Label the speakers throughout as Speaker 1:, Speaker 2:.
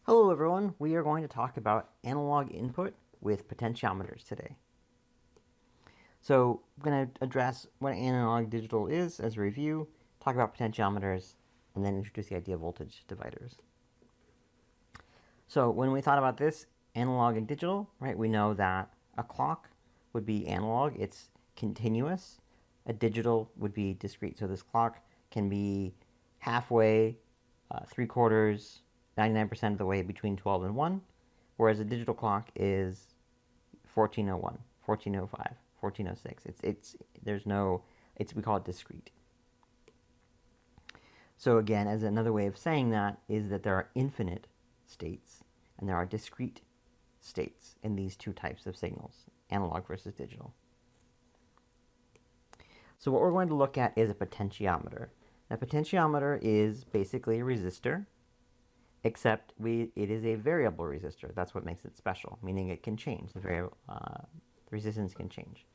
Speaker 1: Hello everyone, we are going to talk about analog input with potentiometers today. So I'm going to address what analog digital is as a review, talk about potentiometers, and then introduce the idea of voltage dividers. So when we thought about this, analog and digital, right, we know that a clock would be analog, it's continuous. A digital would be discrete. So this clock can be halfway, 3/4, 99% of the way between 12 and 1, whereas a digital clock is 1401, 1405, 1406. We call it discrete. So again, as another way of saying that is that there are infinite states and there are discrete states in these two types of signals, analog versus digital. So what we're going to look at is a potentiometer. A potentiometer is basically a resistor, except it is a variable resistor. That's what makes it special, meaning it can change. The resistance can change.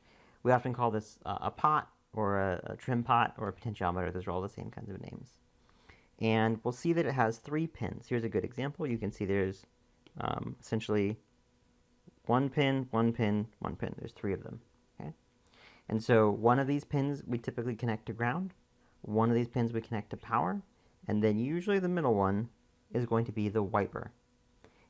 Speaker 1: We often call this a pot or a trim pot or a potentiometer. Those are all the same kinds of names. And we'll see that it has 3 pins. Here's a good example. You can see there's essentially one pin, one pin, one pin. There's 3 of them. Okay? And so one of these pins we typically connect to ground. One of these pins we connect to power. And then usually the middle one is going to be the wiper.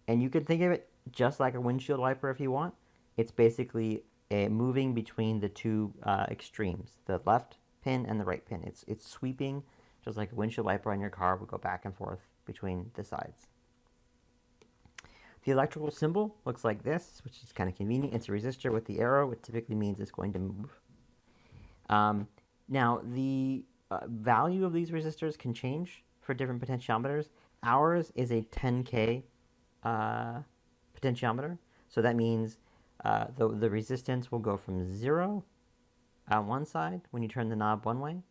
Speaker 1: And you can think of it just like a windshield wiper if you want. It's basically moving between the two extremes, the left pin and the right pin. It's sweeping just like a windshield wiper on your car would go back and forth between the sides. The electrical symbol looks like this, which is kind of convenient. It's a resistor with the arrow. It typically means it's going to move. Now, the value of these resistors can change for different potentiometers. Ours is a 10K potentiometer, so that means the resistance will go from 0 on one side when you turn the knob one way,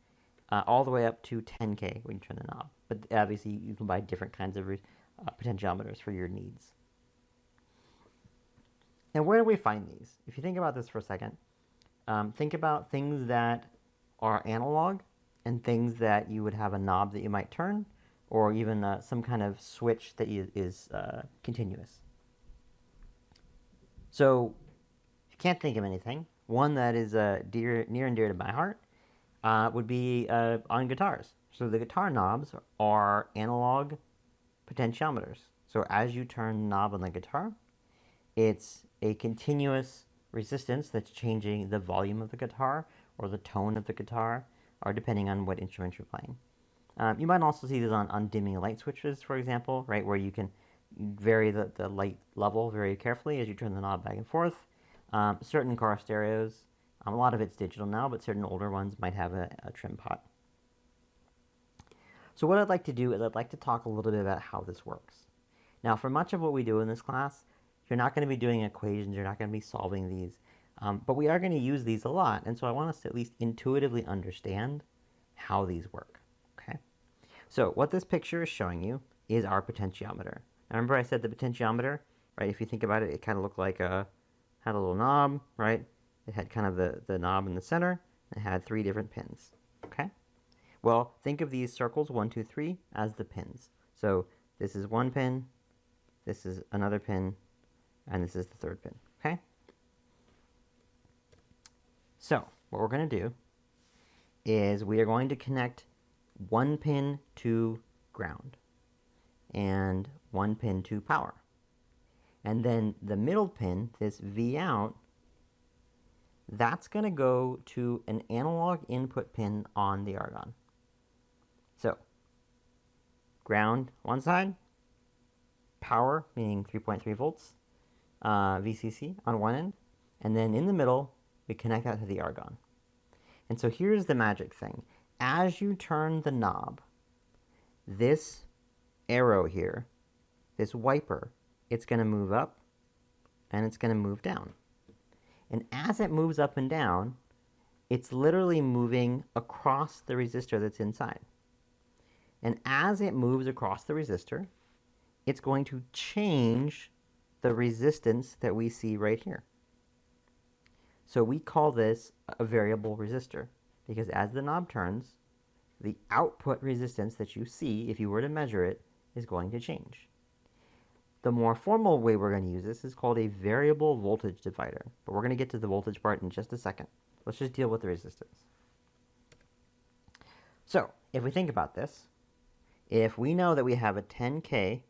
Speaker 1: all the way up to 10K when you turn the knob. But obviously you can buy different kinds of potentiometers for your needs. And where do we find these? If you think about this for a second, think about things that are analog and things that you would have a knob that you might turn, or even some kind of switch that is continuous. So if you can't think of anything, one that is near and dear to my heart would be on guitars. So the guitar knobs are analog potentiometers. So as you turn the knob on the guitar, it's a continuous resistance that's changing the volume of the guitar or the tone of the guitar, or depending on what instrument you're playing. You might also see this on dimming light switches, for example, right, where you can vary the light level very carefully as you turn the knob back and forth. Certain car stereos, a lot of it's digital now, but certain older ones might have a trim pot. So what I'd like to do is I'd like to talk a little bit about how this works. Now, for much of what we do in this class, you're not going to be doing equations, you're not going to be solving these, but we are going to use these a lot, and so I want us to at least intuitively understand how these work. Okay? So what this picture is showing you is our potentiometer. Now remember I said the potentiometer, right? If you think about it, it kind of looked like had a little knob, right? It had kind of the knob in the center, and it had 3 different pins. Okay? Well, think of these circles, 1, 2, 3, as the pins. So this is one pin, this is another pin, and this is the 3rd pin. Okay? So what we're going to do is we are going to connect one pin to ground and one pin to power. And then the middle pin, this V out, that's going to go to an analog input pin on the argon. So ground one side, power, meaning 3.3 volts, VCC on one end, and then in the middle, we connect that to the argon. And so here's the magic thing. As you turn the knob, this arrow here, this wiper, it's going to move up and it's going to move down. And as it moves up and down, it's literally moving across the resistor that's inside. And as it moves across the resistor, it's going to change the resistance that we see right here. So we call this a variable resistor, because as the knob turns, the output resistance that you see, if you were to measure it, is going to change. The more formal way we're going to use this is called a variable voltage divider, but we're going to get to the voltage part in just a second. Let's just deal with the resistance. So, if we think about this, if we know that we have a 10K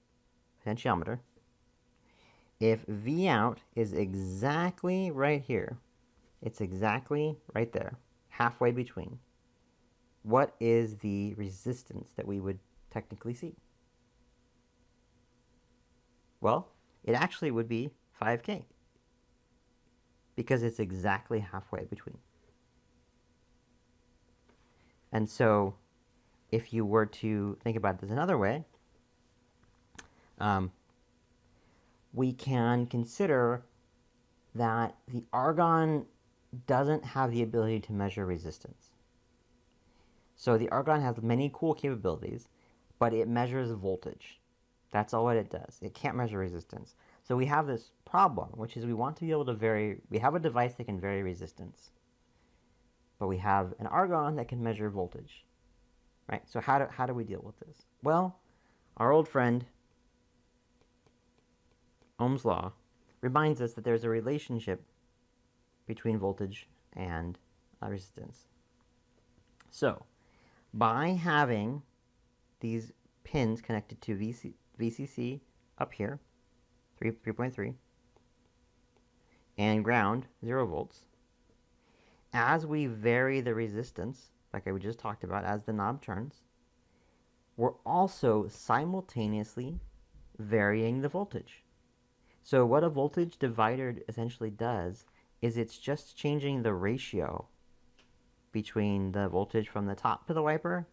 Speaker 1: potentiometer, if V out is exactly right here, it's exactly right there, halfway between, what is the resistance that we would technically see? Well, it actually would be 5K, because it's exactly halfway between. And so, if you were to think about this another way, we can consider that the argon doesn't have the ability to measure resistance. So the argon has many cool capabilities, but it measures voltage. That's all what it does. It can't measure resistance. So we have this problem, which is we want to be able to vary, we have a device that can vary resistance, but we have an argon that can measure voltage, right? So how do we deal with this? Well, our old friend Ohm's law reminds us that there's a relationship between voltage and resistance. So, by having these pins connected to VCC up here, 3.3, and ground, 0 volts, as we vary the resistance, like I just talked about, as the knob turns, we're also simultaneously varying the voltage. So what a voltage divider essentially does is it's just changing the ratio between the voltage from the top to the wiper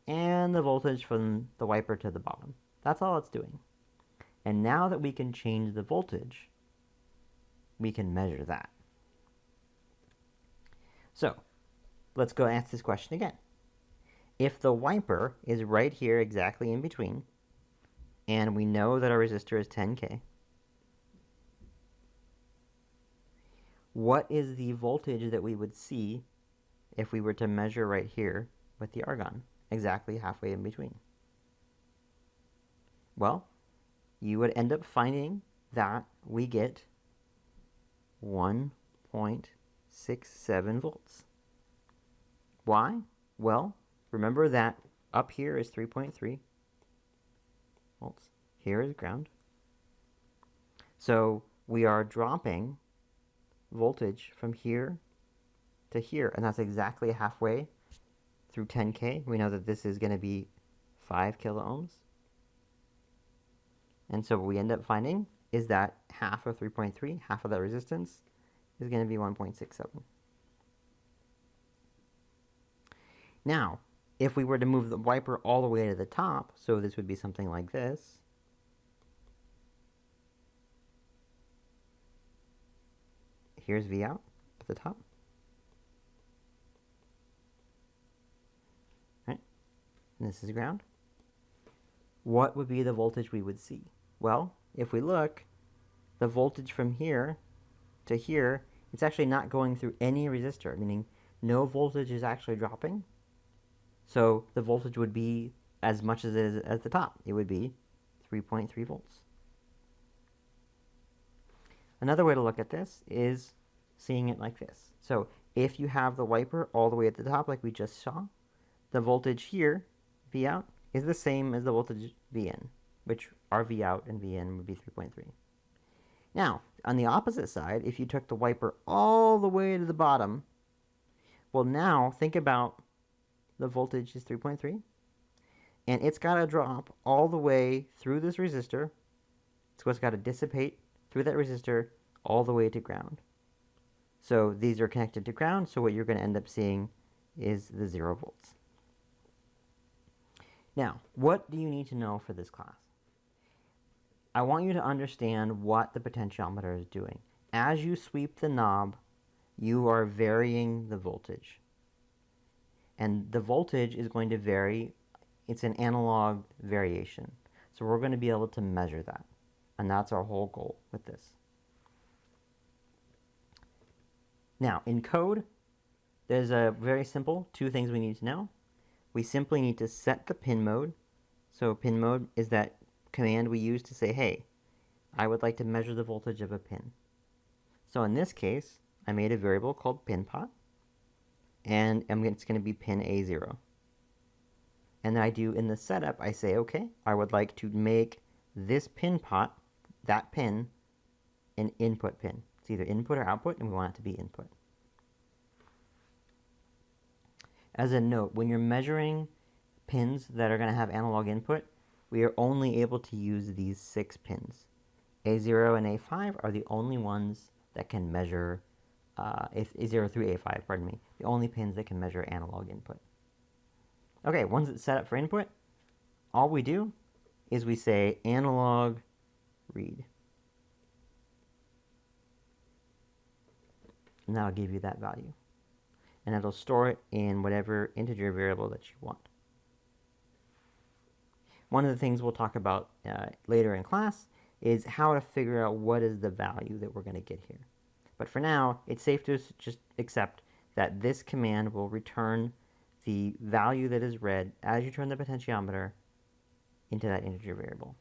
Speaker 1: and the voltage from the wiper to the bottom. That's all it's doing. And now that we can change the voltage, we can measure that. So, let's go ask this question again. If the wiper is right here exactly in between, and we know that our resistor is 10K, what is the voltage that we would see if we were to measure right here with the argon, exactly halfway in between? Well, you would end up finding that we get 1.67 volts. Why? Well, remember that up here is 3.3 volts. Here is ground. So we are dropping voltage from here to here, and that's exactly halfway through 10K. We know that this is going to be 5 kilo ohms. And so what we end up finding is that half of 3.3, half of that resistance, is going to be 1.67. Now, if we were to move the wiper all the way to the top, so this would be something like this, here's V out at the top. Right? And this is ground. What would be the voltage we would see? Well, if we look, the voltage from here to here, it's actually not going through any resistor, meaning no voltage is actually dropping. So the voltage would be as much as it is at the top. It would be 3.3 volts. Another way to look at this is seeing it like this. So if you have the wiper all the way at the top like we just saw, the voltage here, V out, is the same as the voltage V in, which our V out and V in would be 3.3. Now, on the opposite side, if you took the wiper all the way to the bottom, well, now think about the voltage is 3.3, and it's got to drop all the way through this resistor. So it's got to dissipate through that resistor all the way to ground. So these are connected to ground, so what you're going to end up seeing is the 0 volts. Now, what do you need to know for this class? I want you to understand what the potentiometer is doing. As you sweep the knob, you are varying the voltage. And the voltage is going to vary. It's an analog variation. So we're going to be able to measure that. And that's our whole goal with this. Now, in code, there's a very simple 2 things we need to know. We simply need to set the pin mode. So pin mode is that command we use to say, hey, I would like to measure the voltage of a pin. So in this case, I made a variable called pin pot, and it's going to be pin A0. And then I do in the setup, I say, okay, I would like to make this pin pot, that pin, an input pin. It's either input or output, and we want it to be input. As a note, when you're measuring pins that are going to have analog input, we are only able to use these 6 pins. A0 and A5 are the only ones that can measure, A0 through A5, pardon me, the only pins that can measure analog input. Okay, once it's set up for input, all we do is we say analog read. And that'll give you that value. And it'll store it in whatever integer variable that you want. One of the things we'll talk about later in class is how to figure out what is the value that we're going to get here. But for now, it's safe to just accept that this command will return the value that is read as you turn the potentiometer into that integer variable.